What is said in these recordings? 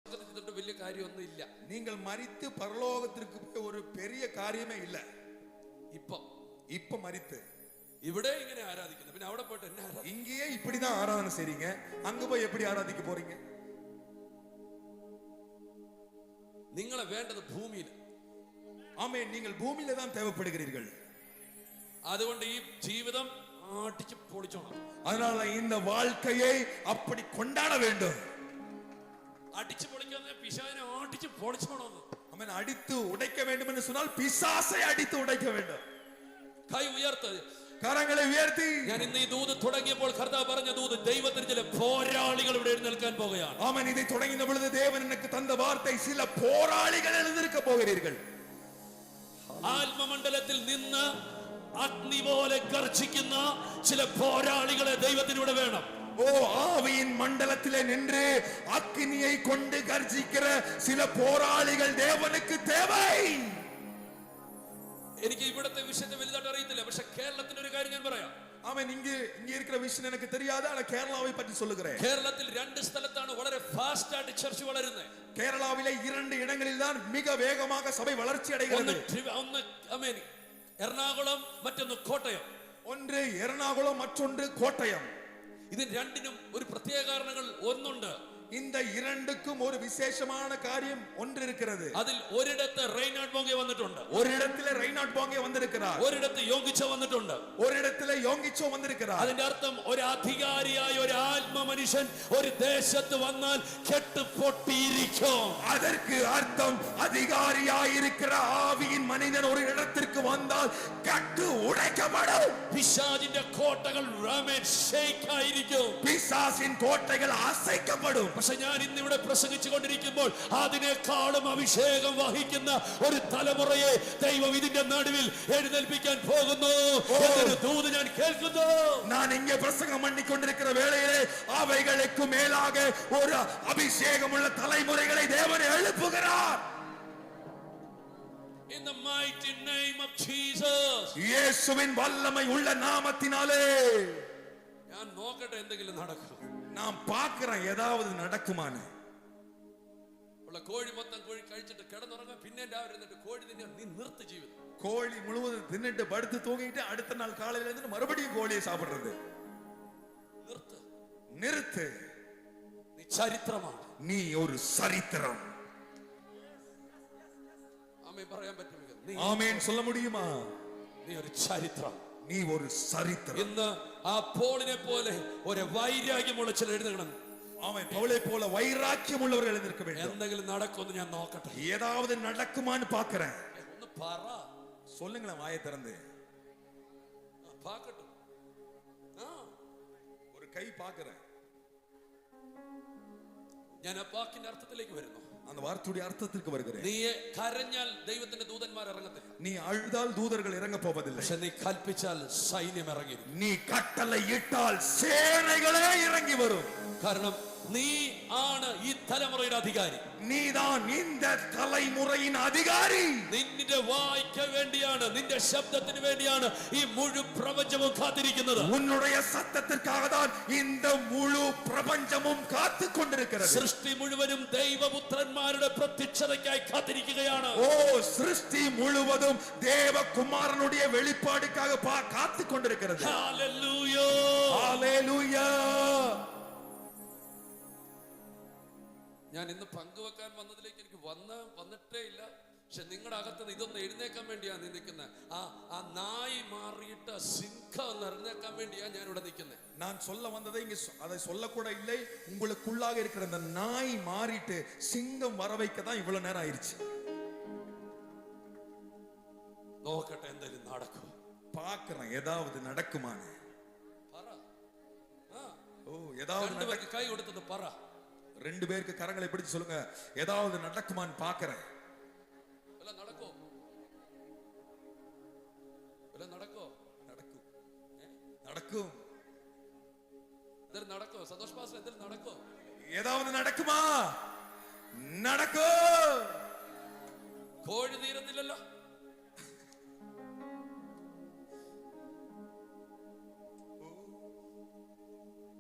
വലിയ കാര്യമൊന്നും ഇല്ല. നിങ്ങൾ മരിത്ത് പരലോകത്തിற்கு പോയ ഒരു பெரிய കാര്യമേ ഇല്ല. ഇപ്പൊ മരിത്ത് ഇവിടെ ഇങ്ങനെ ആരാധിക്കുന്നു, പിന്നെ അവിടെ പോയിട്ട് என்ன ஆராதிக்க? இங்கேயே இப்படிதான் ஆராதனை செய்றீங்க, அங்க போய் எப்படி ஆராதிக்க போறீங்க? നിങ്ങളെ വേണ്ടത് ഭൂമിയിൽ. ആമേൻ. നിങ്ങൾ ഭൂമിയിലെ தான் தேவைப்படுகிறீர்கள். അതുകൊണ്ട് ഈ ജീവിതം ആട്ടിച്ച് പൊളിച്ചോണം. அதனால இந்த வாழ்க்கையை அப்படி கொண்டாட வேண்டும். അടിച്ചു പൊളിക്കാതെ പിശാചിനെ ആട്ടിച്ച് പൊളിച്ചോണം. ആമേൻ. അടിച്ചു ഉടയ്ക്ക வேண்டும் എന്ന് சொன்னால் പിശാചை അടിച്ചു ഉടയ്ക്ക வேண்டும். കൈ ഉയർത്ത്, കരങ്ങളെ ഉയർത്തി. ഞാൻ ഇന്ന് ഈ ദൂത് തുടങ്ങിയപ്പോൾ കർത്താവ് പറഞ്ഞ ദൂത്, ദൈവത്തിന് ചില പോരാളികൾ ഇവിടെ എഴുന്നേൽക്കാൻ പോകുകയാണ്. ആമേൻ. ഇதை തുടങ്ങിയ பொழுது தேவன் எனக்கு தந்த வார்த்தை, சில போராளிகள் எழுந்திருக்க போகிறீர்கள். ആത്മമണ്ഡലത്തിൽ നിന്ന് അഗ്നി പോലെ ഗർജിക്കുന്ന ചില പോരാളികളെ ദൈവത്തിന് ഇവിടെ വേണം. ஓ, ஆவியின் மண்டலத்திலே நின்று அக்கினியை கொண்டு கர்ஜிக்கிற சில போராளிகள் தேவனுக்கு தேவை. എനിക്ക് ഇവിടത്തെ വിഷയത്തെ വലുതായിട്ട് അറിയത്തില്ല, പക്ഷെ കേരളത്തിന്റെ ഒരു കാര്യം ഞാൻ പറയാം. ആമേൻ. ഇങ്ങ இருக்கிற விஷயம் எனக்கு தெரியாது, ஆனா கேரளாவை பற்றி சொல்லுகிறேன். കേരളത്തിൽ രണ്ട് സ്ഥലത്താണ് വളരെ ഫാസ്റ്റ് ആയിട്ട് ചർച്ച് വളരുന്നത്. കേരളാവിലെ 2 இடங்களில் தான் மிக வேகமாக சபை வளர்ச்சி அடைகிறது. ഒന്ന് ആമേൻ എറണാകുളം, മറ്റൊന്ന് കോട്ടയം. ഒന്ന് എറണാകുളം, മറ്റൊന്ന് കോട്ടയം. ഇതിന് രണ്ടിനും ഒരു പ്രത്യേക കാരണങ്ങൾ ഒന്നുണ്ട്. இந்த இரண்டுக்கும் ஒரு விசேஷமான காரியம் ஒன்று இருக்கிறது. അതിൽ ഒരിടത്ത് റെയ്നാഡ് ബോംഗെ വന്നിട്ടുണ്ട്, ഒരിടത്തിലെ റെയ്നാഡ് ബോംഗെ വന്നിരിக்கிறார், ഒരിടത്ത് യോഗിച്ചോ വന്നിട്ടുണ്ട്, ഒരിടത്തിലെ യോഗിച്ചോ വന്നിരിக்கிறார். അതിന്റെ അർത്ഥം ഒരു അധികാരിയായ ഒരു ആത്മ മനുഷ്യൻ ഒരു ദേശത്ത് വന്നാൽ കെട്ടുപൊട്ടിയിരിക്കും. அதற்கு அர்த்தம் அதிகாரியாயிருக்கிற ஆவியின் மனிதன் ஒரு இடத்திற்கு வந்தால் கட்டு உடைக்கப்படும். പിശാചിന്റെ കോട്ടകൾ ഷേക്ക് ആയിരിക്കും, பிசாசின் கோட்டைகள் அசைக்கப்படும். പക്ഷെ ഞാൻ ഇന്ന് ഇവിടെ പ്രസംഗിച്ചു കൊണ്ടിരിക്കുമ്പോൾ അതിനേക്കാളും അഭിഷേകം വഹിക്കുന്ന ഒരു തലമുറയെ ദൈവം ഇതിന്റെ നടുവിൽ എഴുന്നേൽപ്പിക്കാൻ പോകുന്നു എന്നൊരു ദൂത് ഞാൻ കേൾക്കുന്നു. நான் இங்கே பிரசங்கம் பண்ணிக்கொண்டிருக்கிற வேளையிலே அவைகளுக்கு மேலாக ஒரு அபிஷேகமுள்ள தலைமுறைகளை தேவன் எழுப்புகிறார். In the mighty name of Jesus. இயேசுவின் வல்லமை உள்ள நாமத்தினாலே ഞാൻ നോക്കട്ടെ എന്തെങ്കിലും നടക്കും. நான் பார்க்கிறேன் ஏதாவது நடக்குமான்னு. ഉള്ള കോഴി മൊത്തം കോഴി കഴിച്ചിട്ട് കിടന്നുറങ്ങാൻ, പിന്നെ രാവിലെ എന്നിട്ട് കോഴി തിന്നാൻ. നീ നിർത്ത് ജീവിതം. கோழி முழுவதும் தின்னுட்டு படுத்து தூங்கிட்டு அடுத்த நாள் காலையில இருந்து மறுபடியும் கோழியை சாப்பிடுறது. நிறுத்து. നീ ചരിത്രമാണ്. நீ ஒரு சரித்திரம். ആമേൻ പറയാൻ പറ്റുമോ? നീ ആമേൻ சொல்ல முடியுமா? നീ ഒരു ചരിത്രം. നീ ഒരു சரித்திரம். ഇന്ന് ആ പോളിനെ പോലെ ഒരു വൈരാഗ്യമുള്ള ചിലർ എഴുന്നേൽക്കണം. ஆமென். பவுலை போல வைராக்கியம் உள்ளவர்கள் எழுந்திருக்க வேண்டும். എന്തെങ്കിലും നടക്കുമെന്ന് ഞാൻ നോക്കട്ടെ. ஏதாவது நடக்குமான்னு பார்க்கிறேன். ഒന്ന് പറ. சொல்லுங்களேன் வாயை திறந்து. பார்க்கட்டும். ഒരു കൈ பார்க்கிறேன். ഞാൻ ആ വാക്കിന്റെ അർത്ഥത്തിലേക്ക് വരുന്നു. அந்த வார்த்தையுடைய அர்த்தத்திற்கு வருகிறேன். നീ കരഞ്ഞാൽ ദൈവത്തിന്റെ ദൂതന്മാർ ഇറങ്ങത്തില്ല. நீ அழுதால் தூதர்கள் இறங்க போவதில்லை. പക്ഷെ നീ കൽപ്പിച്ചാൽ സൈന്യം ഇറങ്ങി. நீ கட்டளை இட்டால் சேனைகளே இறங்கி வரும். കാരണം നീ ആണ് ഈ തലമുറയുടെ അധികാരി. നീதான் இந்த தலைமுறையின் அதிகாரி. നിന്റെ വായ്ക്ക് വേണ്ടിയാണ്, നിന്റെ ശബ്ദത്തിന് വേണ്ടിയാണ് ഈ മുഴുവൻ പ്രപഞ്ചവും കാത്തിരിക്കുന്നത്. உன்னுடைய சத்தத்திற்காக தான் இந்த முழு பிரபஞ்சமும் காத்து கொண்டிருக்கிறது. സൃഷ്ടി മുഴുവനും ദൈവപുത്രന്മാരുടെ പ്രത്യക്ഷതയ്ക്കായി കാത്തിരിക്കുകയാണ്. ஓ, சிருஷ்டி முழுவதும் தேவகுமாரனுடைய வெளிப்பாடுக்காக காத்து கொண்டிருக்கிறது. Hallelujah, hallelujah. ഞാൻ ഇന്ന് പങ്കുവെക്കാൻ വന്നതിലേക്ക് എനിക്ക് വന്നിട്ടേ ഇല്ല. പക്ഷെ നിങ്ങളുടെ അകത്ത് ഇതൊന്ന് എഴുന്നേക്കാൻ വേണ്ടിയാണ് നീ നിൽക്കുന്നത്. ആ നായി മാറിയിട്ട് സിംഹം ഒന്ന് എഴുന്നേക്കാൻ വേണ്ടിയാണ് ഞാൻ ഇവിടെ നിൽക്കുന്നത്. நான் சொல்ல வந்ததை இங்க அதை சொல்லக்கூட இல்லை. உங்களுக்குள்ளாக இருக்கிற அந்த நாய் மாறிட்டு சிங்கம் வர வைக்க தான் இவ்வளவு நேரம் ஆயிருச்சு. നോക്കട്ടെ എന്തെങ്കിലും നടക്കും. பார்க்கிறேன் ஏதாவது நடக்குமான்னு. പറ. ஓ, ஏதாவது കൈ കൊടുത്തത് പറ. 2 பேருக்கு கரங்களை பிடிச்சு சொல்லுங்க, ஏதாவது நடக்குமான்னு பார்க்கிறேன். എല്ലാം നടക്കോ? എല്ലാം നടക്കോ? നടക്കും. നടക്കും. എന്തെങ്കിലും നടക്കോ? സന്തോഷ് പാസ്റ്റർ എന്തെങ്കിലും നടക്കോ? ஏதாவது நடக்குமா? நடக்கும். കോഴി തീരുന്നില്ലല്ലോ.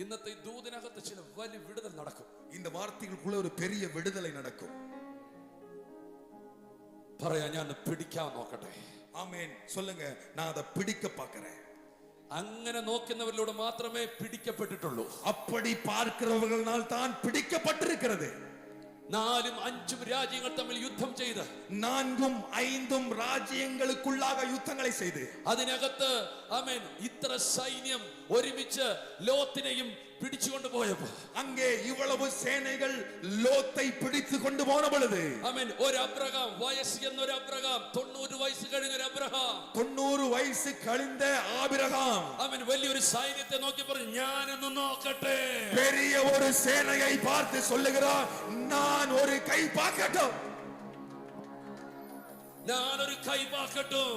ഇന്നത്തെ ദൂതിനകത്ത് ചില വലിയ വിടുതൽ നടക്കും. இந்த வார்த்தைகளுக்குள்ள ஒரு பெரிய விடுதலை நடக்கும். പറയാ, ഞാൻ പിടിക്കാൻ നോക്കട്ടെ. ആമേൻ. சொல்லுங்க, நான் அதை பிடிக்க பார்க்கிறேன். അങ്ങനെ നോക്കുന്നവരിലൂടെ മാത്രമേ പിടിക്കപ്പെട്ടിട്ടുള്ളൂ. அப்படி பார்க்கிறவர்களால் தான் பிடிக்கப்பட்டிருக்கிறது. 4ഉം 5ഉം രാജ്യങ്ങൾ തമ്മിൽ യുദ്ധം ചെയ്ത് 4ഉം 5ഉം രാജ്യങ്ങൾക്കുള്ളാക യുദ്ധങ്ങളെ ചെയ്ത് അതിനകത്ത് ആമേൻ ഇത്ര സൈന്യം ഒരുമിച്ച് ലോത്തിനെയും പിടിച്ചുകൊണ്ട് പോയപ്പോ അங்கே ഇവളവ് സേനകൾ ലോത്തെ പിടിച്ചു കൊണ്ടുപോണ പൊழுது ആമേൻ ഒരു അബ്രഹാം വയസ്സ് എന്നൊരു അബ്രഹാം 90 വയസ്സ് കഴിഞ്ഞ ഒരു അബ്രഹാം 90 വയസ്സ് കഴിഞ്ഞ ആബ്രഹാം ആമേൻ വലിയൊരു സൈന്യത്തെ നോക്കി പറഞ്ഞു, ഞാനൊന്ന് നോക്കട്ടെ. பெரிய ஒரு சேனையை பார்த்து சொல்லுகிறார், நான் ஒரு கை பார்க்கட்டும். ഞാനൊരു കൈ പാക്കട്ടും.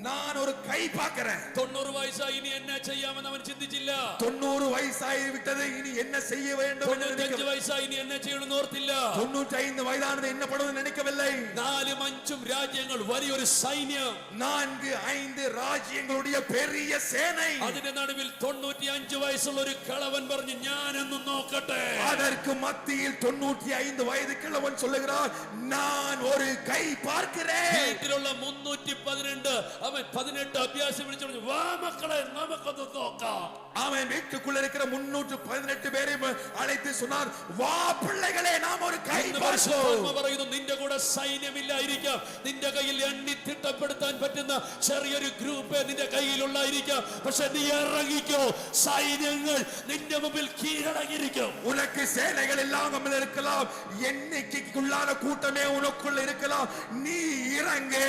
நான் ஒரு கை பார்க்கிறேன். 90 വയസ്സായി ഇനി എന്നെ ചെയ്യാമെന്ന് അവൻ ചിന്തിച്ചില്ല. 90 വയസ്സായി വിട്ടത് ഇനി എന്നെ செய்ய வேண்டும் എന്ന് 95 വയസ്സായി ഇനി എന്നെ ചെയ്യണമെന്ന് ഓർത്തില്ല. 95 വയസ്സാனது என்ன பண்ணுவது நினைக்கவில்லை. 4ഉം 5ഉം രാജ്യങ്ങൾ വലിയൊരു സൈന്യം, 4 5 രാജ്യങ്ങളുടെ பெரிய சேனை. അതിന്റെ നടുവിൽ 95 വയസ്സുള്ള ഒരു കിളവൻ പറഞ്ഞു, ഞാനൊന്ന് നോക്കട്ടെ. அதற்கு மத்தியில் 95 வயது கிழவன் சொல்லுகிறார், நான் ஒரு கை பார்க்கிறேன். വീട്ടിലുള്ള 312 അവൻ 18 അഭ്യാസം വിളിച്ചു പറഞ്ഞു, വാ മക്കളെ നമുക്കൊന്ന് നോക്കാം. அவன் வீட்டுக்குள்ள இருக்கிற 318 பேரையும் அழைத்து சொன்னார், வா பிள்ளைகளே நாம் ஒரு கை பார்ப்போம். പറയുന്നു, നിന്റെ കൂടെ സൈന്യമില്ലായിരിക്കാം, നിന്റെ കയ്യിൽ എണ്ണി തിട്ടപ്പെടുത്താൻ പറ്റുന്ന ചെറിയൊരു ഗ്രൂപ്പ് നിന്റെ കയ്യിലുള്ളായിരിക്കാം, പക്ഷെ നീ ഇറങ്ങിക്കോ, സൈന്യങ്ങൾ നിന്റെ മുമ്പിൽ കീഴടങ്ങിയിരിക്കും. உனக்கு சேனைகள் இல்லாமல் இருக்கலாம், எண்ணிக்கைக்குள்ளான கூட்டமே உனக்குள்ள இருக்கலாம், நீ இறங்கு,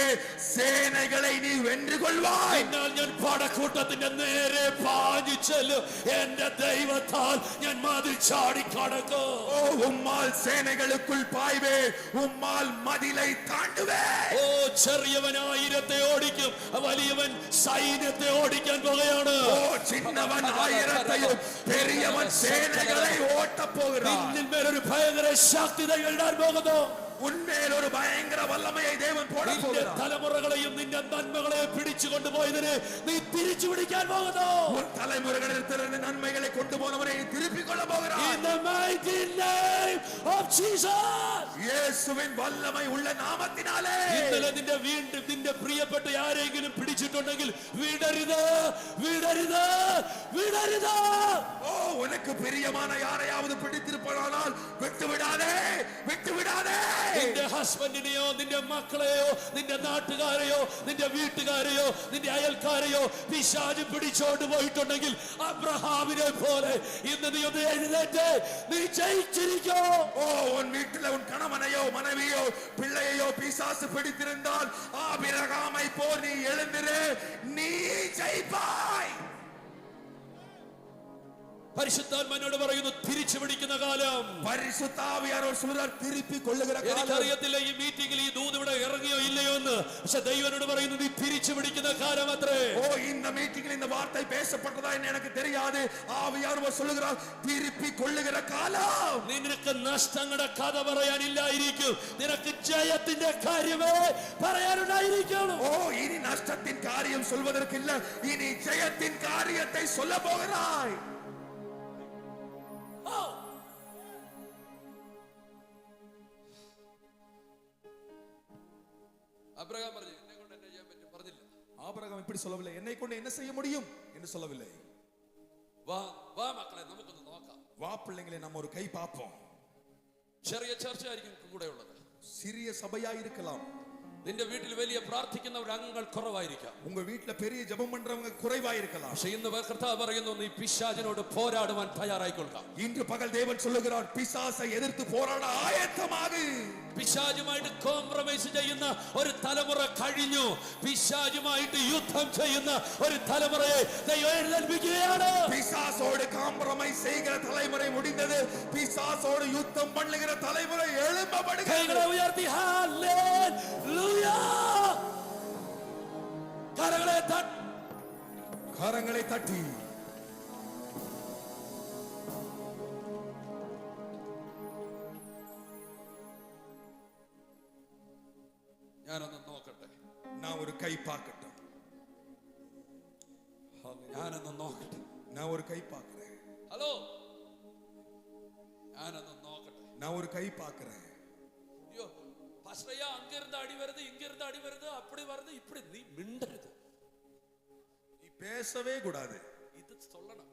சேனைகளை நீ வென்று கொள்வாய். എന്നാൽ ഞാൻ പടക്കൂട്ടത്തിന്റെ നേരെ പാഞ്ഞു ചെല്ലും, എന്റെ ദൈവത്താൽ ഞാൻ മതിൽ ചാടിക്കടക്കും. ഓ ഉമ്മാൽ സേനകൾക്കുൾ പായ്വേ, ഉമ്മാൽ മതിലൈ താണ്ടുവേ. ഓ ചെറിയവൻ 1000 ഓടിക്കും, വലിയവൻ സൈന്യത്തെ ഓടിക്കാൻ പോകുകയാണ്. ഓ ചിന്നവൻ 1000-യും പെരിയവൻ സേനകളെ ഓട്ടപ്പോകുகிறான். നിന്മേൽ ഒരു ഭയങ്കര ശക്തി ഇടാൻ പോകുന്നു. ഉന്മേൽ ഒരു ഭയങ്കര വല്ലമയെ ദേവൻ പോടാൻ പോകുகிறார். തലമുറകളെയും നിന്റെ നന്മകളെയും പിടിച്ചു കൊണ്ടുപോയതിനെ നീ തിരിച്ചു പിടിക്കാൻ പോകുന്നു. ഉൻ തലമുറകളിൽ നിന്ന് നന്മകളെ കൊണ്ടുപോകുന്നവനെ തിരിപ്പിക്കൊള്ള പോകുகிறார். In the mighty name of Jesus. യേശുവിൻ വല്ലമ ഉള്ള നാമത്തിനാലേ. ഇന്നലെ നിന്റെ പ്രിയപ്പെട്ട ആരെങ്കിലും പിടിച്ചിട്ടുണ്ടെങ്കിൽ വിടരുത്, വിടരുത്, വിടരുത്. ഓ ഉനക്ക് പ്രിയமான யாரையாவது பிடித்திருப்பானால் விட்டு விடாதே, விட்டு விடாதே. നിന്റെ ഹസ്ബൻഡിനെയോ നിന്റെ മക്കളെയോ നിന്റെ നാട്ടുകാരെയോ നിന്റെ വീട്ടുകാരെയോ നിന്റെ അയൽക്കാരെയോ പിശാച് പിടിച്ചോണ്ട് പോയിട്ടുണ്ടെങ്കിൽ അബ്രഹാമിനെ പോലെ ഇന്ന് നീ ഒന്ന് എഴുന്നേറ്റ്, നീ ജയിച്ചിരിക്കോ. ഓ ഉൻ വീട്ടിലെ ഉൻ കണവനെയോ മനവിയോ പിള്ളയെയോ പിശാച് പിടിത്തിരുന്നാൽ ആബിരഹാമൈ പോൽ നീ എഴുന്നേര്, നീ ജയിപ്പായ്. പരിശുദ്ധാത്മാവിനോട് പറയുന്നു, തിരിച്ചു പിടിക്കുന്ന കാലം. പരിശുദ്ധാവിയാരോട് சொல்றார், திருப்பி கொள்ளுகிற കാലം. എനിക്കറിയത്തില്ല ഈ മീറ്റിംഗിൽ ഈ ദൂത് ഇവിടെ ഇറങ്ങിയോ ഇല്ലയോ എന്ന്, പക്ഷെ ദൈവനോട് പറയുന്നു, നീ തിരിച്ചു പിടിക്കുന്ന കാലം അത്രേ. ഓ இந்த மீட்டிங்கில் இந்த வார்த்தை பேசப்பட்டதா എന്ന് எனக்கு தெரியாது. ஆவியானவர் சொல்லுகிறார், திருப்பி கொள்ளுகிற കാലം. നിനക്ക് നഷ്ടങ്ങളുടെ കഥ പറയാനില്ലായിരിക്കും, നിനക്ക് ജയത്തിന്റെ കാര്യമേ പറയാനുണ്ടായിരിക്കണം. ഓ ഇനി നഷ്ടത്തിൻ കാര്യം சொல்வதற்கில்ல, ഇനി ജയത്തിൻ കാര്യத்தை சொல்ல போகிறாய். അബ്രഹാം പറഞ്ഞു, എന്നെ കൊണ്ട് എന്നെ ചെയ്യാൻ പറ്റും പറഞ്ഞില്ല. ஆபிரகாம் இப்படி சொல்லவில்லை, என்னை கொண்டு என்ன செய்ய முடியும் என்று சொல்லவில்லை. വാ വാ മക്കളെ നമുക്കൊന്ന് നോക്കാം. வா பிள்ளைங்களே நம்ம ஒரு கை பார்ப்போம். ചെറിയ ചർച്ച ആയിരിക്കും കൂടെ ഉള്ളത്, சிறிய சபையா இருக்கலாம். നിന്റെ വീട്ടിൽ വലിയ പ്രാർത്ഥിക്കുന്നവർ അംഗങ്ങൾ കുറവായിരിക്കാം, உங்க வீட்ல பெரிய ஜெபம் பண்றவங்க குறைவா இருக்கலாம். പക്ഷേ ഇന്ന് കർത്താവ് പറയുന്നു, നീ പിശാചിനോട് പോരാടുവാൻ തയ്യാറായിക്കൊള്ളുക. இன்று பகல் தேவன் சொல்லுகிறார், பிசாசை எதிர்த்து போராட ஆயத்தமாகு. പിശാചുമായിട്ട് കോംപ്രമൈസ് ചെയ്യുന്ന ഒരു തലമുറ കഴിഞ്ഞു, പിശാചുമായിട്ട് യുദ്ധം ചെയ്യുന്ന ഒരു തലമുറയെ ദൈവം എഴുന്നേൽപ്പിക്കുകയാണ്. பிசாசோடு காம்ப்ரமைஸ் செய்கிற தலைமுறை முடிந்தது, பிசாசோடு யுத்தம் பண்ணுகிற தலைமுறை எழும்பப்படுகிறது. കൈകളെ ഉയർത്തി ഹല്ലേലൂയ, കരങ്ങളെ തട്ടി ഞാനൊന്ന് നോക്കട്ടെ, நான் ஒரு கை பார்க்கட்டும். ഞാനൊന്ന് നോക്കട്ടെ. நான் ஒரு கை பார்க்கிறேன். ഹലോ, ഞാനൊന്ന് നോക്കട്ടെ. நான் ஒரு கை பார்க்கிறேன். അയ്യോ പാസ്റ്ററയ്യ, അങ്ങിരുന്ന് അടി വരുത്, ഇങ്ങിരുന്ന് അടി വരുത്, അപ്പടി വരുത്, ഇപ്പടി. നീ മിണ്ടരുത്, நீ பேசவே கூடாது. ഇത് சொல்லണം.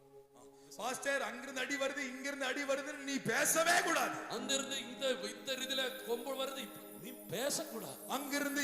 பாஸ்டர் அங்கிருந்து அடி வருது, இங்கிருந்து அடி வருதுன்னு நீ பேசவே கூடாது. അങ്ങിരുന്ന് இந்த രീതിയിലെ കൊമ്പ് വരുത്, നീ பேசக்கூடாது. அங்கிருந்து